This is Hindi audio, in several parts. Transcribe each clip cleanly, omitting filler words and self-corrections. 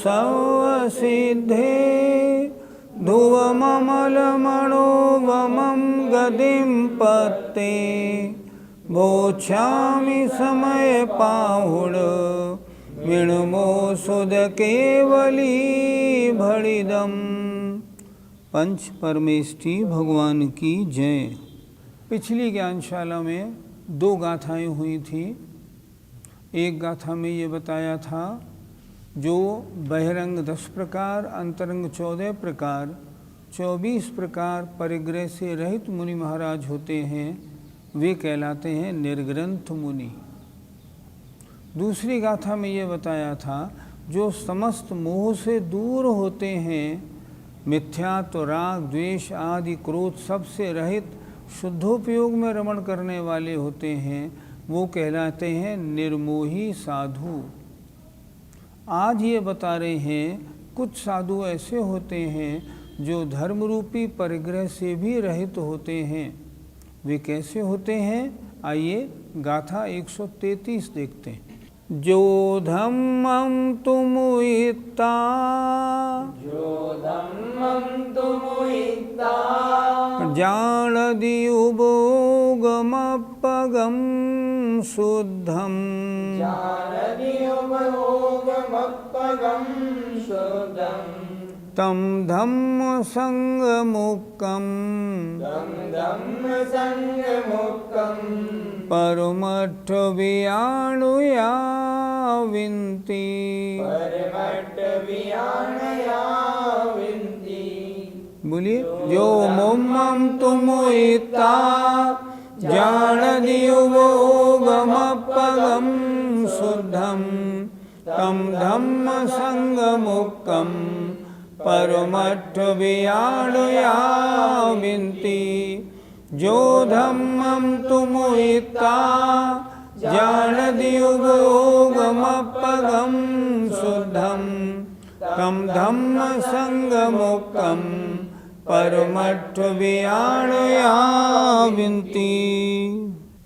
सर्वसिद्धे ध्रुवममलमणोवमं गतिं पत्ते भोक्षामि समय पाहुड़ विणमो सुध केवली भड़िदम। पंच परमेष्टि भगवान की जय। पिछली ज्ञानशाला में 2 गाथाएं हुई थी। एक गाथा में ये बताया था जो बहिरंग 10 प्रकार, अंतरंग 14 प्रकार, 24 प्रकार परिग्रह से रहित मुनि महाराज होते हैं, वे कहलाते हैं निर्ग्रंथ मुनि। दूसरी गाथा में ये बताया था जो समस्त मोह से दूर होते हैं, मिथ्यात्व, राग, द्वेष आदि क्रोध सबसे रहित शुद्धोपयोग में रमण करने वाले होते हैं, वो कहलाते हैं निर्मोही साधु। आज ये बता रहे हैं कुछ साधु ऐसे होते हैं जो धर्म रूपी परिग्रह से भी रहित होते हैं। वे कैसे होते हैं? आइए गाथा 133 देखते हैं। जो धम्मं तुमुहिता, जो धम्मं तुमुहिता, जानदियुभोगमप्पगं शुद्धं, जानदियुभोगमप्पगं शुद्धं, तं धम्मसंगमुक्तं, तं धम्मसंगमुक्तं, परमट्ठवियाणुयाविन्ति, परमट्ठवियाणयाविन्ति। बोलिए। जो मुम्मं तुमुहिता जानदियुभोगमप्पगं शुद्धं, तं धम्मसंगमुक्तं परमट्ठवियाणुयाविन्ति। जो धम्मं तुमुहिता जानदियुभोगमप्पगं शुद्धं, तं धम्मसंगमुक्तं परमट्ठवियाणयाविन्ति।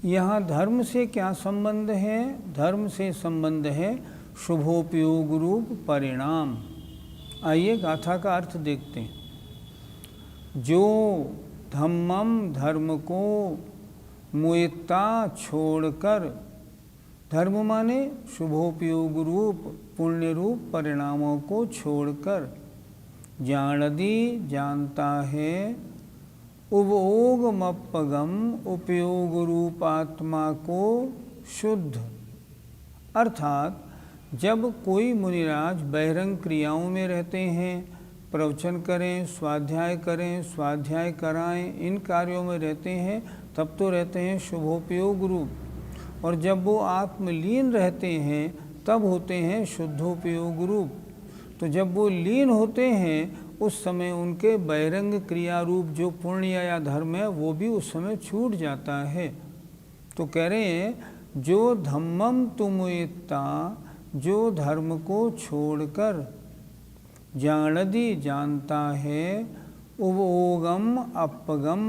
यहाँ धर्म से क्या संबंध है? धर्म से संबंध है शुभोपयोग रूप परिणाम। आइए गाथा का अर्थ देखते हैं। जो धम्मम धर्म को, मुहिता छोड़कर, धर्म माने शुभोपयोग रूप पुण्य रूप परिणामों को छोड़कर, जानदी जानता है, उपभोगमप्पगम उपयोग रूप आत्मा को शुद्ध। अर्थात जब कोई मुनिराज बहिरंग क्रियाओं में रहते हैं, प्रवचन करें, स्वाध्याय करें, स्वाध्याय कराएं, इन कार्यों में रहते हैं, तब तो रहते हैं शुभोपयोग रूप। और जब वो आत्मलीन रहते हैं तब होते हैं शुद्धोपयोग रूप। तो जब वो लीन होते हैं उस समय उनके बहिरंग क्रिया रूप जो पुण्य या धर्म है वो भी उस समय छूट जाता है। तो कह रहे हैं जो धम्मम तुमुहिता, जो धर्म को छोड़कर, जानदी जानता है, उपभोगम अपगम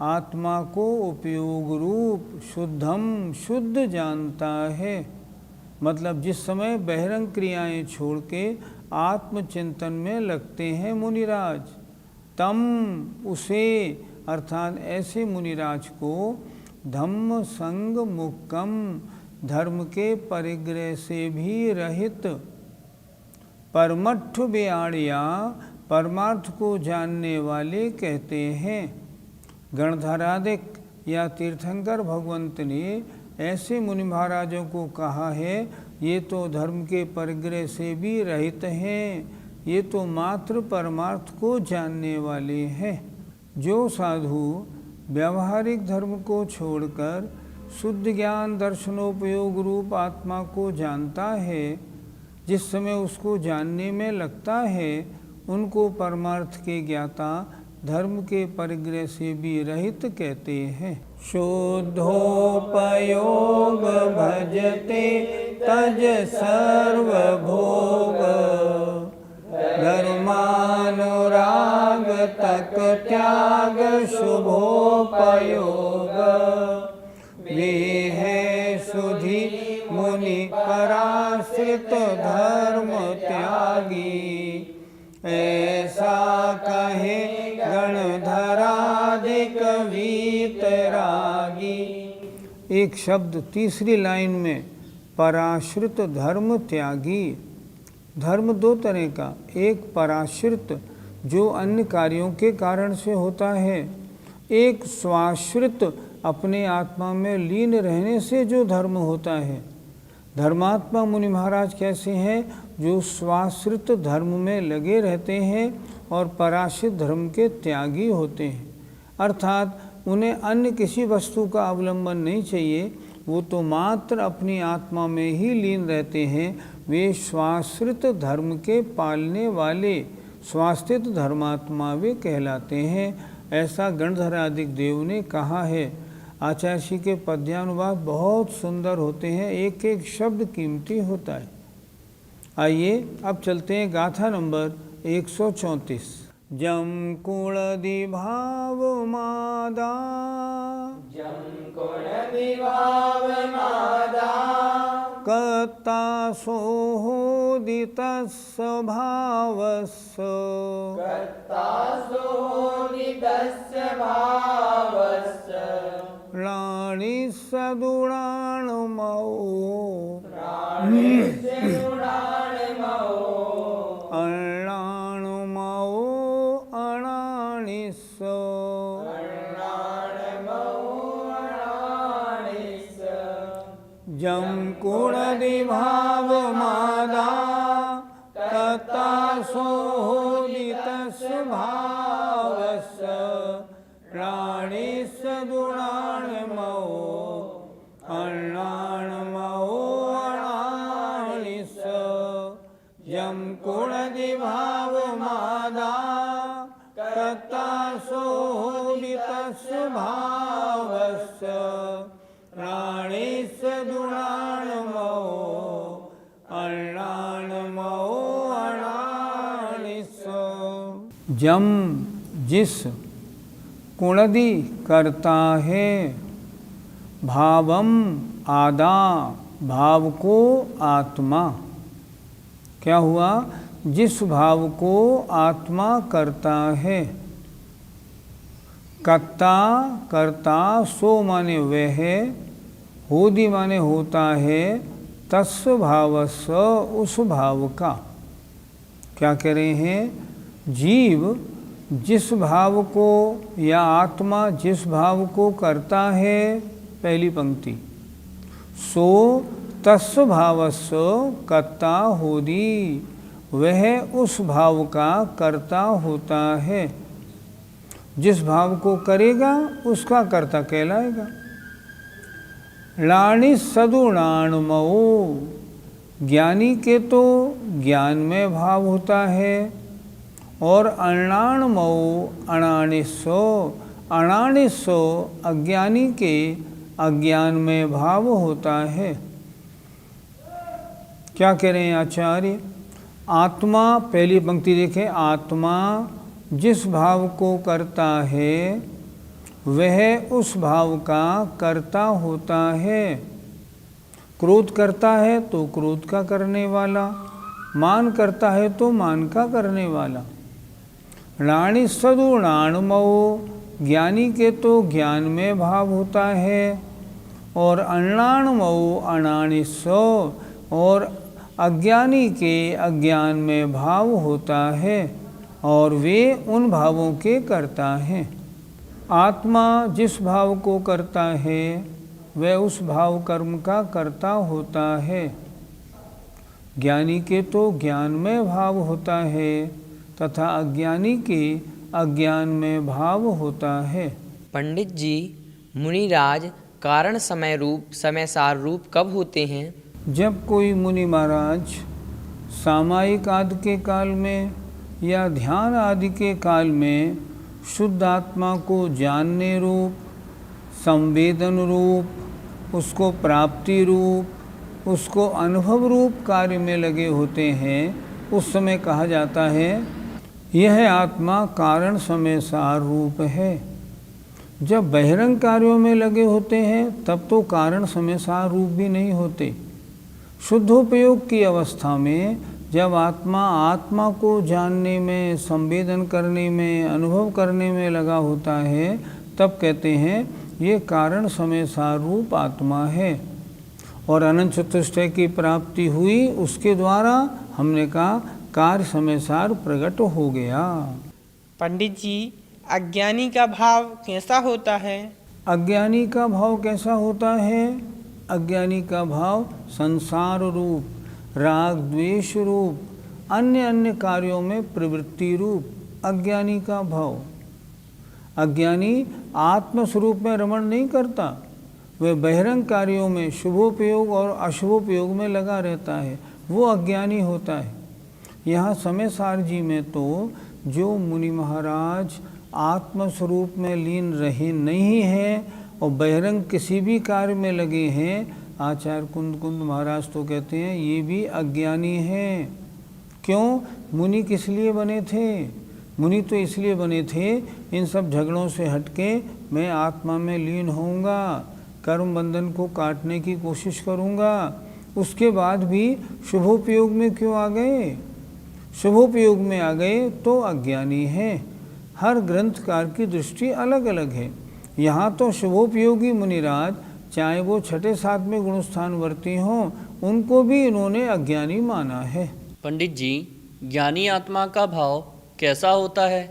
आत्मा को उपयोग रूप, शुद्धम शुद्ध जानता है। मतलब जिस समय बहिरंग क्रियाएं छोड़ के आत्मचिंतन में लगते हैं मुनिराज, तम उसे अर्थात ऐसे मुनिराज को धम्म संग मुक्कम धर्म के परिग्रह से भी रहित, परमट्ठ व्याणिया परमार्थ को जानने वाले कहते हैं। गणधराधिक या तीर्थंकर भगवंत ने ऐसे मुनि महाराजों को कहा है, ये तो धर्म के परिग्रह से भी रहित हैं, ये तो मात्र परमार्थ को जानने वाले हैं। जो साधु व्यावहारिक धर्म को छोड़कर शुद्ध ज्ञान दर्शनोपयोग रूप आत्मा को जानता है, जिस समय उसको जानने में लगता है, उनको परमार्थ के ज्ञाता धर्म के परिग्रह से भी रहित कहते हैं। शुद्धोपयोग भजते तज सर्वभोग, धर्मानुराग तक त्याग शुभोपयोग। वे है सुधि मुनि पराश्रित धर्म त्याग ऐसा कहे गणधराधिक वीतरागी। एक शब्द तीसरी लाइन में पराश्रित धर्म त्यागी। धर्म दो तरह का, एक पराश्रित जो अन्य कार्यों के कारण से होता है, एक स्वाश्रित अपने आत्मा में लीन रहने से जो धर्म होता है। धर्मात्मा मुनि महाराज कैसे हैं? जो स्वाश्रित धर्म में लगे रहते हैं और पराश्रित धर्म के त्यागी होते हैं, अर्थात उन्हें अन्य किसी वस्तु का अवलंबन नहीं चाहिए, वो तो मात्र अपनी आत्मा में ही लीन रहते हैं। वे स्वाश्रित धर्म के पालने वाले स्वास्थित धर्मात्मा वे कहलाते हैं। ऐसा गणधराधिक देव ने कहा है। आचार्य श्री के पद्यानुवाद बहुत सुंदर होते हैं, एक एक शब्द कीमती होता है। आइए अब चलते हैं गाथा नंबर 134। जम कुणदि भाव मादा, जम कुणदि भाव मादा, कत्ता सोहोदितस्य भावस्य, कर्ता सोदितस्य भावस्य, प्राणिस्य दुराणमो, प्राणिस्य दुराणमो, अणाणमो अणानिस्य, जम कुणदि भाव मादा, कत्ता सोहोदितस्य भावस्य, प्राणिस्य दुराणमो अणाणमो अणानिस्य, जम कुणदि भाव मादा, कत्ता सोहोदितस्य भावस्य, प्राणिस्य दुराणमो अणाणमो अणानिस्य। जम जिस, कुणदि करता है, भावम आदा भाव को आत्मा। क्या हुआ? जिस भाव को आत्मा करता है। कर्ता, कर्ता सो माने वह, होदि माने होता है, तस्य भावस्य उस भाव का। क्या कह रहे हैं? जीव जिस भाव को या आत्मा जिस भाव को करता है, पहली पंक्ति, सो तस्य भावस्य कर्ता होदि, वह उस भाव का कर्ता होता है। जिस भाव को करेगा उसका कर्ता कहलाएगा। लाणि सदुणाणमो, ज्ञानी के तो ज्ञान में भाव होता है, और अणाणमो अणानिसो, अणानिसो अज्ञानी के अज्ञान में भाव होता है। क्या कह रहे हैं आचार्य? आत्मा, पहली पंक्ति देखें, आत्मा जिस भाव को करता है वह उस भाव का कर्ता होता है। क्रोध करता है तो क्रोध का करने वाला, मान करता है तो मान का करने वाला। राणि सदुणाणमो, ज्ञानी के तो ज्ञान में भाव होता है, और अणाणमो अणानिसो, और अज्ञानी के अज्ञान में भाव होता है, और वे उन भावों के करता हैं। आत्मा जिस भाव को करता है वह उस भाव कर्म का कर्ता होता है। ज्ञानी के तो ज्ञान में भाव होता है तथा अज्ञानी के अज्ञान में भाव होता है। पंडित जी, मुनिराज कारण समय रूप समय सार रूप कब होते हैं? जब कोई मुनि महाराज सामायिक आदि के काल में या ध्यान आदि के काल में शुद्ध आत्मा को जानने रूप, संवेदन रूप, उसको प्राप्ति रूप, उसको अनुभव रूप कार्य में लगे होते हैं, उस समय कहा जाता है यह आत्मा कारण समय सार रूप है। जब बहिरंग कार्यों में लगे होते हैं तब तो कारण समय सार रूप भी नहीं होते। शुद्धोपयोग की अवस्था में जब आत्मा आत्मा को जानने में, संवेदन करने में, अनुभव करने में लगा होता है, तब कहते हैं ये कारण समय सार रूप आत्मा है। और अनंत चतुष्टय की प्राप्ति हुई, उसके द्वारा हमने कहा कार्य समय सार प्रकट हो गया। पंडित जी, अज्ञानी का भाव कैसा होता है? अज्ञानी का भाव कैसा होता है? अज्ञानी का भाव संसार रूप, राग द्वेष रूप, अन्य अन्य कार्यों में प्रवृत्ति रूप अज्ञानी का भाव। अज्ञानी आत्मस्वरूप में रमण नहीं करता, वह बहिरंग कार्यों में शुभोपयोग और अशुभोपयोग में लगा रहता है, वो अज्ञानी होता है। यहाँ समय सार जी में तो जो मुनि महाराज आत्मस्वरूप में लीन रहे नहीं हैं और बहिरंग किसी भी कार्य में लगे हैं, आचार्य कुंद महाराज तो कहते हैं ये भी अज्ञानी हैं। क्यों? मुनि किस लिए बने थे? मुनि तो इसलिए बने थे, इन सब झगड़ों से हटके मैं आत्मा में लीन होऊंगा, कर्म बंधन को काटने की कोशिश करूंगा। उसके बाद भी शुभोपयोग में क्यों आ गए? शुभोपयोग में आ गए तो अज्ञानी है। हर ग्रंथकार की दृष्टि अलग अलग है। यहाँ तो शुभोपयोगी मुनिराज, चाहे वो छठे सातवें गुणस्थानवर्ती हों, उनको भी इन्होंने अज्ञानी माना है। पंडित जी, ज्ञानी आत्मा का भाव कैसा होता है?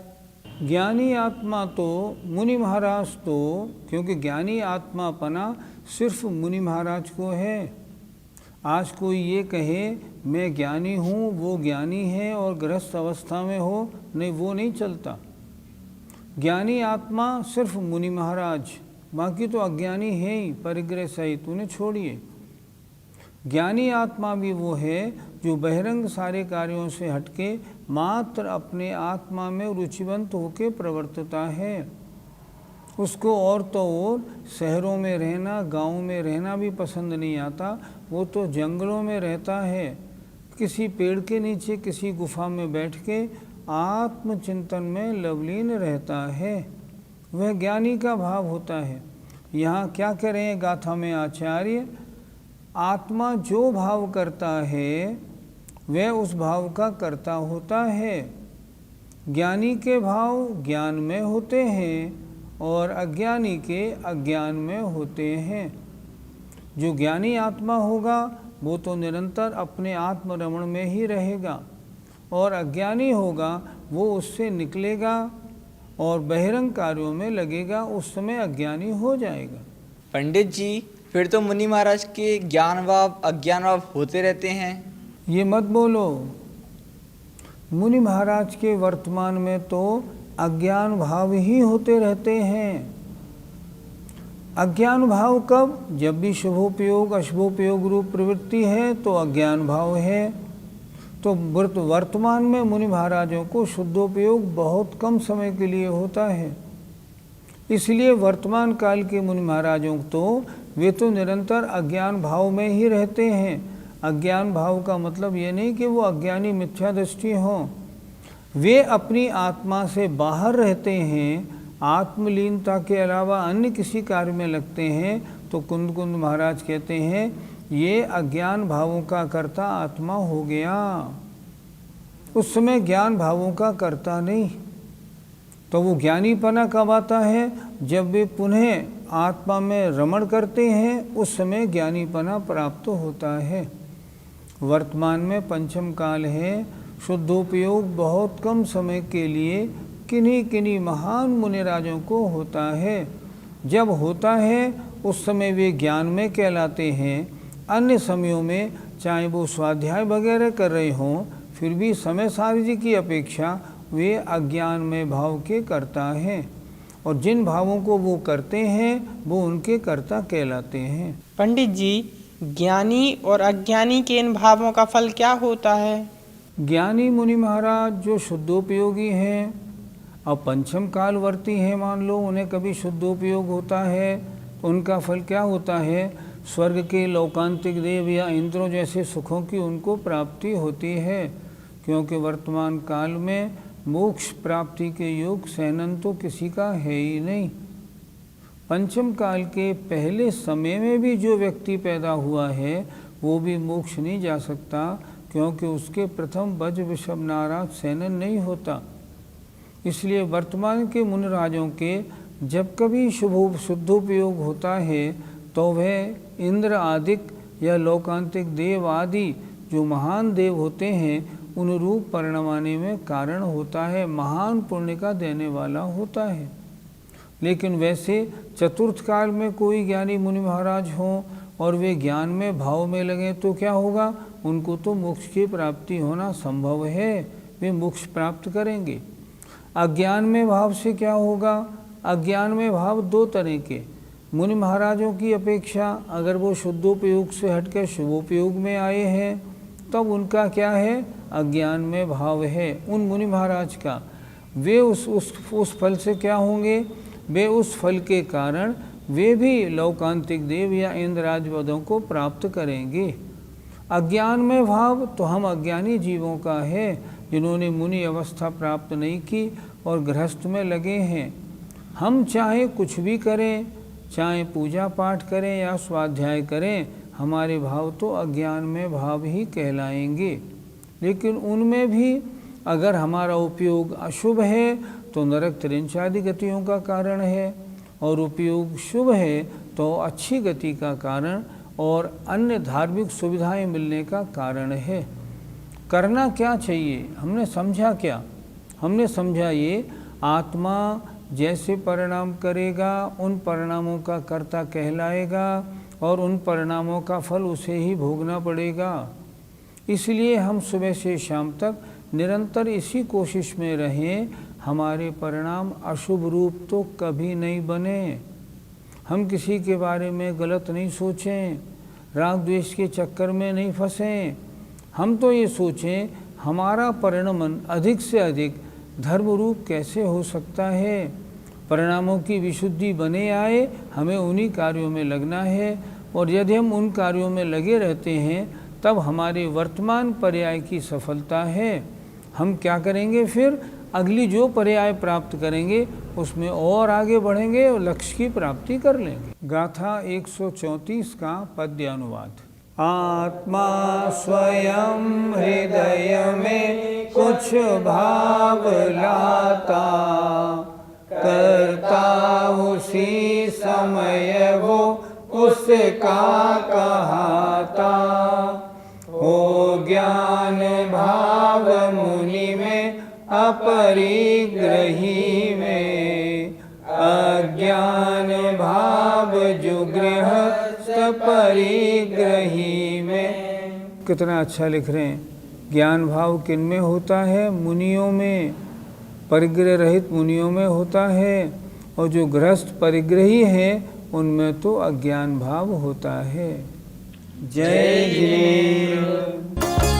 ज्ञानी आत्मा तो मुनि महाराज तो, क्योंकि ज्ञानी आत्मापना सिर्फ मुनि महाराज को है। आज कोई ये कहे मैं ज्ञानी हूँ, वो ज्ञानी है और गृहस्थ अवस्था में हो, नहीं, वो नहीं चलता। ज्ञानी आत्मा सिर्फ मुनि महाराज, बाकी तो अज्ञानी है ही, परिग्रह सहित, उन्हें छोड़िए। ज्ञानी आत्मा भी वो है जो बहिरंग सारे कार्यों से हटके मात्र अपने आत्मा में रुचिवंत होकर प्रवर्तता है। उसको और तो और शहरों में रहना, गाँव में रहना भी पसंद नहीं आता। वो तो जंगलों में रहता है, किसी पेड़ के नीचे, किसी गुफा में बैठ के आत्मचिंतन में लवलीन रहता है। वह ज्ञानी का भाव होता है। यहाँ क्या कह रहे हैं गाथा में आचार्य? आत्मा जो भाव करता है वह उस भाव का कर्ता होता है। ज्ञानी के भाव ज्ञान में होते हैं और अज्ञानी के अज्ञान में होते हैं। जो ज्ञानी आत्मा होगा वो तो निरंतर अपने आत्मरमण में ही रहेगा, और अज्ञानी होगा वो उससे निकलेगा और बहिरंग कार्यों में लगेगा, उस समय अज्ञानी हो जाएगा। पंडित जी, फिर तो मुनि महाराज के ज्ञान भाव अज्ञान भाव होते रहते हैं। ये मत बोलो। मुनि महाराज के वर्तमान में तो अज्ञान भाव ही होते रहते हैं। अज्ञान भाव कब? जब भी शुभोपयोग अशुभोपयोग रूप प्रवृत्ति है तो अज्ञान भाव है। तो वर्तमान में मुनि महाराजों को शुद्धोपयोग बहुत कम समय के लिए होता है। इसलिए वर्तमान काल के मुनि महाराजों तो वे तो निरंतर अज्ञान भाव में ही रहते हैं। अज्ञान भाव का मतलब ये नहीं कि वो अज्ञानी मिथ्या दृष्टि हों, वे अपनी आत्मा से बाहर रहते हैं, आत्मलीनता के अलावा अन्य किसी कार्य में लगते हैं। तो कुंद महाराज कहते हैं ये अज्ञान भावों का कर्ता आत्मा हो गया। उस समय ज्ञान भावों का कर्ता नहीं। तो वो ज्ञानीपना कब आता है? जब वे पुनः आत्मा में रमण करते हैं, उस समय ज्ञानीपना प्राप्त होता है। वर्तमान में पंचम काल है, शुद्धोपयोग बहुत कम समय के लिए किन्हीं महान मुनिराजों को होता है। जब होता है उस समय वे ज्ञान में कहलाते हैं। अन्य समयों में चाहे वो स्वाध्याय वगैरह कर रहे हों, फिर भी समय सार जी की अपेक्षा वे अज्ञान में भाव के करता हैं, और जिन भावों को वो करते हैं वो उनके कर्ता कहलाते हैं। पंडित जी, ज्ञानी और अज्ञानी के इन भावों का फल क्या होता है? ज्ञानी मुनि महाराज जो शुद्धोपयोगी हैं और पंचम कालवर्ती हैं, मान लो उन्हें कभी शुद्धोपयोग होता है तो उनका फल क्या होता है? स्वर्ग के लौकांतिक देव या इंद्रों जैसे सुखों की उनको प्राप्ति होती है। क्योंकि वर्तमान काल में मोक्ष प्राप्ति के योग सहनन तो किसी का है ही नहीं। पंचम काल के पहले समय में भी जो व्यक्ति पैदा हुआ है वो भी मोक्ष नहीं जा सकता, क्योंकि उसके प्रथम वज्र वृषभ नाराज सेनन नहीं होता। इसलिए वर्तमान के मुनिराजों के जब कभी शुद्धोपयोग होता है तो वह इंद्र आदिक या लोकांतिक देव आदि जो महान देव होते हैं उन रूप परिणमाने में कारण होता है, महान पुण्य का देने वाला होता है। लेकिन वैसे चतुर्थ काल में कोई ज्ञानी मुनि महाराज हों और वे ज्ञान में भाव में लगें तो क्या होगा? उनको तो मोक्ष की प्राप्ति होना संभव है, वे मोक्ष प्राप्त करेंगे। अज्ञान में भाव से क्या होगा? अज्ञान में भाव दो तरह के, मुनि महाराजों की अपेक्षा अगर वो शुद्धोपयोग से हटकर शुभोपयोग में आए हैं तब उनका क्या है? अज्ञान में भाव है उन मुनि महाराज का। वे उस फल से क्या होंगे? वे उस फल के कारण वे भी लौकांतिक देव या इंद्राज पदों को प्राप्त करेंगे। अज्ञान में भाव तो हम अज्ञानी जीवों का है जिन्होंने मुनि अवस्था प्राप्त नहीं की और गृहस्थ में लगे हैं। हम चाहे कुछ भी करें, चाहे पूजा पाठ करें या स्वाध्याय करें, हमारे भाव तो अज्ञान में भाव ही कहलाएंगे। लेकिन उनमें भी अगर हमारा उपयोग अशुभ है तो नरक त्रिंच आदि गतियों का कारण है, और उपयोग शुभ है तो अच्छी गति का कारण और अन्य धार्मिक सुविधाएं मिलने का कारण है। करना क्या चाहिए? हमने समझा क्या? हमने समझा ये आत्मा जैसे परिणाम करेगा उन परिणामों का कर्ता कहलाएगा और उन परिणामों का फल उसे ही भोगना पड़ेगा। इसलिए हम सुबह से शाम तक निरंतर इसी कोशिश में रहें हमारे परिणाम अशुभ रूप तो कभी नहीं बने। हम किसी के बारे में गलत नहीं सोचें, राग द्वेष के चक्कर में नहीं फंसें। हम तो ये सोचें हमारा परिणमन अधिक से अधिक धर्म रूप कैसे हो सकता है। परिणामों की विशुद्धि बने आए, हमें उन्हीं कार्यों में लगना है, और यदि हम उन कार्यों में लगे रहते हैं तब हमारे वर्तमान पर्याय की सफलता है। हम क्या करेंगे फिर? अगली जो पर्याय प्राप्त करेंगे उसमें और आगे बढ़ेंगे और लक्ष्य की प्राप्ति कर लेंगे। गाथा 134 का पद्य अनुवाद। आत्मा स्वयं हृदय में कुछ भाव लाता, करता उसी समय वो उसका कहाता। हो ज्ञान भाव मुनि में अपरिग्रही में, अज्ञान भाव जो गृहस्थ परिग्रही में। कितना अच्छा लिख रहे हैं। ज्ञान भाव किन में होता है? मुनियों में, परिग्रह रहित मुनियों में होता है, और जो गृहस्थ परिग्रही हैं उनमें तो अज्ञान भाव होता है। जय जिनेन्द्र।